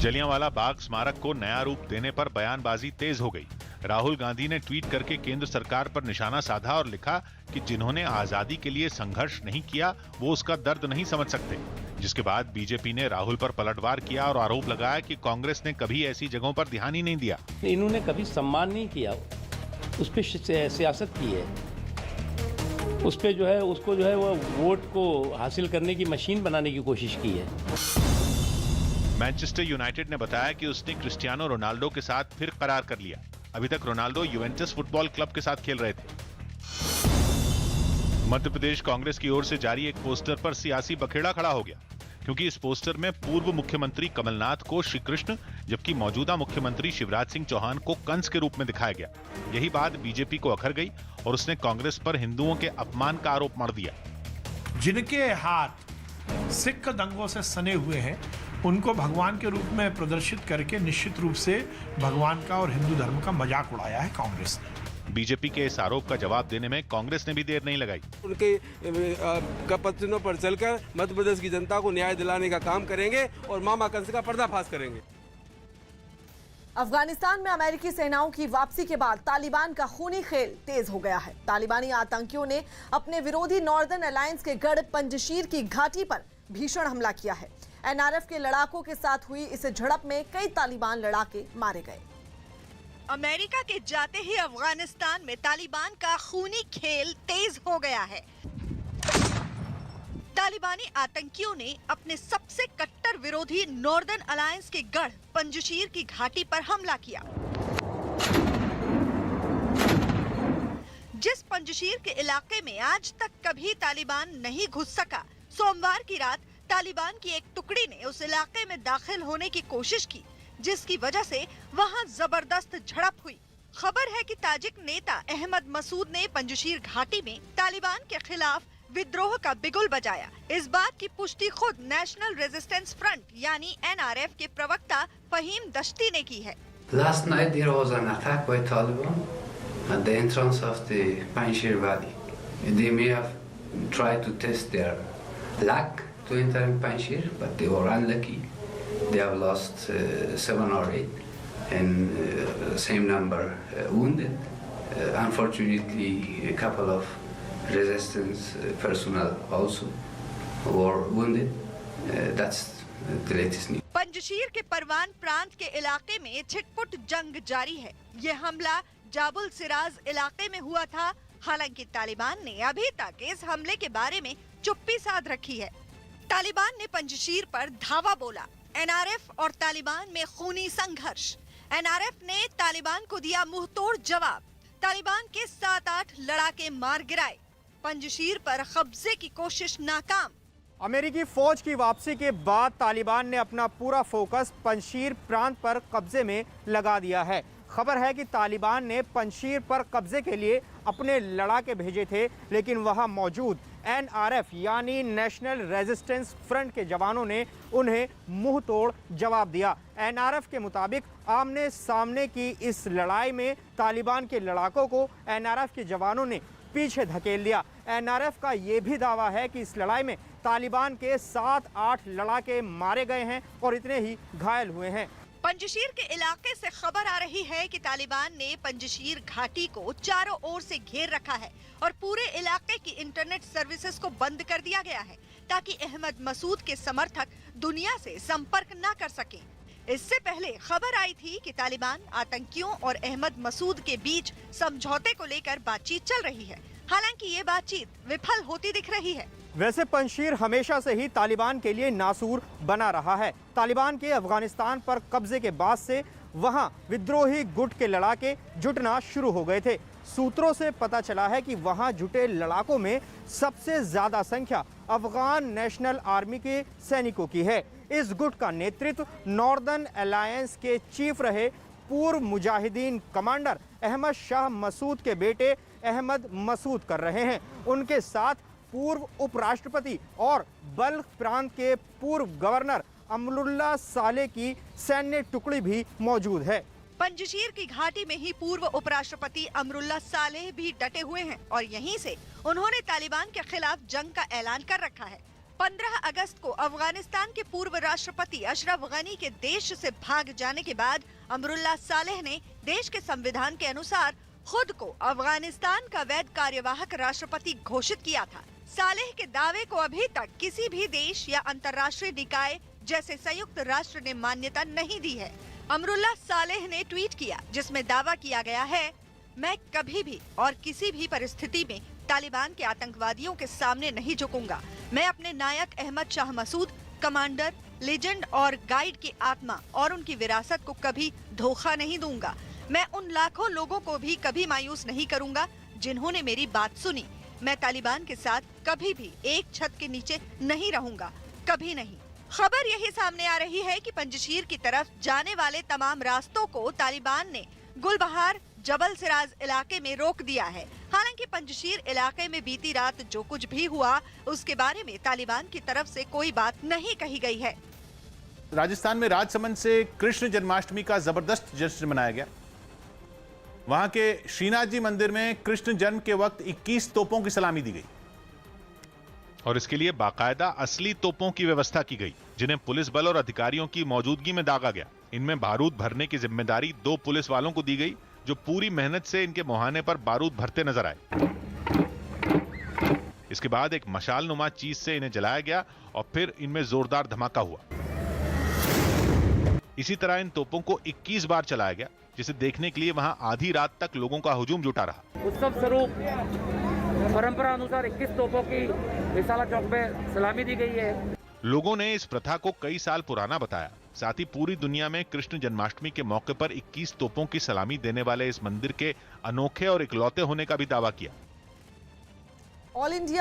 जलियांवाला बाग स्मारक को नया रूप देने पर बयानबाजी तेज हो गई। राहुल गांधी ने ट्वीट करके केंद्र सरकार पर निशाना साधा और लिखा कि जिन्होंने आजादी के लिए संघर्ष नहीं किया वो उसका दर्द नहीं समझ सकते। जिसके बाद बीजेपी ने राहुल पर पलटवार किया और आरोप लगाया कि कांग्रेस ने कभी ऐसी जगहों पर ध्यान ही नहीं दिया। इन्होंने कभी सम्मान नहीं किया, उस पर सियासत की है, उस पे जो है उसको जो है वो वोट को हासिल करने की मशीन बनाने की कोशिश की है। मैनचेस्टर यूनाइटेड ने बताया कि उसने क्रिस्टियानो रोनाल्डो के साथ फिर करार कर लिया। अभी तक रोनाल्डो यूवेंटस फुटबॉल क्लब के साथ खेल रहे थे। मध्य प्रदेश कांग्रेस की ओर से जारी एक पोस्टर पर सियासी बखेड़ा खड़ा हो गया, क्योंकि इस पोस्टर में पूर्व मुख्यमंत्री कमलनाथ को श्री कृष्ण जबकि मौजूदा मुख्यमंत्री शिवराज सिंह चौहान को कंस के रूप में दिखाया गया। यही बात बीजेपी को अखर गई और उसने कांग्रेस पर हिंदुओं के अपमान का आरोप मढ़ दिया। जिनके हाथ सिख दंगों से सने हुए हैं उनको भगवान के रूप में प्रदर्शित करके निश्चित रूप से भगवान का और हिंदू धर्म का मजाक उड़ाया है कांग्रेस ने। बीजेपी के इस आरोप का जवाब देने में कांग्रेस ने भी देर नहीं लगाई। उनके कपत्तों पर चलकर मध्य प्रदेश की जनता को न्याय दिलाने का काम करेंगे और मामा कंस का पर्दाफाश करेंगे। अफगानिस्तान में अमेरिकी सेनाओं की वापसी के बाद तालिबान का खूनी खेल तेज हो गया है। तालिबानी आतंकियों ने अपने विरोधी नॉर्दर्न अलायंस के गढ़ पंजशीर की घाटी पर भीषण हमला किया है। एनआरएफ के लड़ाकों के साथ हुई इस झड़प में कई तालिबान लड़ाके मारे गए। अमेरिका के जाते ही अफगानिस्तान में तालिबान का खूनी खेल तेज हो गया है। तालिबानी आतंकियों ने अपने सबसे कट्टर विरोधी नॉर्दर्न अलायंस के गढ़ पंजशीर की घाटी पर हमला किया। जिस पंजशीर के इलाके में आज तक कभी तालिबान नहीं घुस सका, सोमवार की रात तालिबान की एक टुकड़ी ने उस इलाके में दाखिल होने की कोशिश की, जिसकी वजह से वहां जबरदस्त झड़प हुई। खबर है कि ताजिक नेता अहमद मसूद ने पंजशीर घाटी में तालिबान के खिलाफ विद्रोह का बिगुल बजाया। इस बात की पुष्टि खुद नेशनल रेजिस्टेंस फ्रंट यानी एनआरएफ के प्रवक्ता फहीम दश्ती ने की है। Last night there was an attack by Taliban at the entrance of the Panjshir Valley. They may have tried to test their luck to enter in Panjshir, but they were unlucky. They have lost 7 or 8 and same number wounded. Unfortunately, a couple of resistance personnel also were wounded. That's the latest news. Panjshir के परवान प्रांत के इलाके में छिटपुट जंग जारी है। ये हमला जाबुल सिराज इलाके में हुआ था। हालांकि तालिबान ने अभी तक इस हमले के बारे में चुप्पी साध रखी है। तालिबान ने पंजशीर पर धावा बोला। एनआरएफ और तालिबान में खूनी संघर्ष। एनआरएफ ने तालिबान को दिया मुंहतोड़ जवाब। तालिबान के 7-8 लड़ाके मार गिराए। पंजशीर पर कब्जे की कोशिश नाकाम। अमेरिकी फौज की वापसी के बाद तालिबान ने अपना पूरा फोकस पंजशीर प्रांत पर कब्जे में लगा दिया है। खबर है कि तालिबान ने पंजशीर पर कब्जे के लिए अपने लड़ाके भेजे थे, लेकिन वहां मौजूद एनआरएफ यानी नेशनल रेजिस्टेंस फ्रंट के जवानों ने उन्हें मुंह तोड़ जवाब दिया। एनआरएफ के मुताबिक आमने सामने की इस लड़ाई में तालिबान के लड़ाकों को एनआरएफ के जवानों ने पीछे धकेल दिया। एनआरएफ का ये भी दावा है कि इस लड़ाई में तालिबान के 7-8 लड़ाके मारे गए हैं और इतने ही घायल हुए हैं। पंजशीर के इलाके से खबर आ रही है कि तालिबान ने पंजशीर घाटी को चारों ओर से घेर रखा है और पूरे इलाके की इंटरनेट सर्विसेज को बंद कर दिया गया है, ताकि अहमद मसूद के समर्थक दुनिया से संपर्क न कर सकें। इससे पहले खबर आई थी कि तालिबान आतंकियों और अहमद मसूद के बीच समझौते को लेकर बातचीत चल रही है। हालांकि ये बातचीत विफल होती दिख रही है। वैसे पंजशीर हमेशा से ही तालिबान के लिए नासूर बना रहा है। तालिबान के अफगानिस्तान पर कब्जे के बाद से वहां विद्रोही गुट के लड़ाके जुटना शुरू हो गए थे। सूत्रों से पता चला है कि वहां जुटे लड़ाकों में सबसे ज्यादा संख्या अफगान नेशनल आर्मी के सैनिकों की है। इस गुट का नेतृत्व नॉर्दर्न अलायंस के चीफ रहे पूर्व मुजाहिदीन कमांडर अहमद शाह मसूद के बेटे अहमद मसूद कर रहे हैं। उनके साथ पूर्व उपराष्ट्रपति और बल्ख प्रांत के पूर्व गवर्नर अमरुल्लाह सालेह की सैन्य टुकड़ी भी मौजूद है। पंजशीर की घाटी में ही पूर्व उपराष्ट्रपति अमरुल्लाह सालेह भी डटे हुए हैं और यहीं से उन्होंने तालिबान के खिलाफ जंग का ऐलान कर रखा है। 15 अगस्त को अफगानिस्तान के पूर्व राष्ट्रपति अशरफ गनी के देश से भाग जाने के बाद अमरुल्लाह सालेह ने देश के संविधान के अनुसार खुद को अफगानिस्तान का वैध कार्यवाहक राष्ट्रपति घोषित किया था। सालेह के दावे को अभी तक किसी भी देश या अंतर्राष्ट्रीय निकाय जैसे संयुक्त राष्ट्र ने मान्यता नहीं दी है। अमरुल्लाह सालेह ने ट्वीट किया जिसमें दावा किया गया है, मैं कभी भी और किसी भी परिस्थिति में तालिबान के आतंकवादियों के सामने नहीं झुकूंगा। मैं अपने नायक अहमद शाह मसूद, कमांडर, लेजेंड और गाइड की आत्मा और उनकी विरासत को कभी धोखा नहीं दूंगा। मैं उन लाखों लोगों को भी कभी मायूस नहीं करूंगा जिन्होंने मेरी बात सुनी। मैं तालिबान के साथ कभी भी एक छत के नीचे नहीं रहूंगा, कभी नहीं। खबर यही सामने आ रही है कि पंजशीर की तरफ जाने वाले तमाम रास्तों को तालिबान ने गुलबहार, जबल सिराज इलाके में रोक दिया है। हालांकि पंजशीर इलाके में बीती रात जो कुछ भी हुआ उसके बारे में तालिबान की तरफ से कोई बात नहीं कही गई है। राजस्थान में राजसमंद से कृष्ण जन्माष्टमी का जबरदस्त जश्न मनाया गया। वहां के श्रीनाथ जी मंदिर में कृष्ण जन्म के वक्त 21 तोपों की सलामी दी गई और इसके लिए बाकायदा असली तोपों की व्यवस्था की गई, जिन्हें पुलिस बल और अधिकारियों की मौजूदगी में दागा गया। इनमें बारूद भरने की जिम्मेदारी 2 पुलिस वालों को दी गई, जो पूरी मेहनत से इनके मुहाने पर बारूद भरते नजर आए। इसके बाद एक मशाल नुमा चीज से इन्हें जलाया गया और फिर इनमें जोरदार धमाका हुआ। इसी तरह इन तोपों को 21 बार चलाया गया, जिसे देखने के लिए वहां आधी रात तक लोगों का हुजूम जुटा रहा। उत्सव स्वरूप परंपरा अनुसार 21 तोपों की रिसाला चौक में सलामी दी गई है। लोगों ने इस प्रथा को कई साल पुराना बताया। साथ ही पूरी दुनिया में कृष्ण जन्माष्टमी के मौके पर 21 तोपों की सलामी देने वाले इस मंदिर के अनोखे और इकलौते होने का भी दावा किया। All India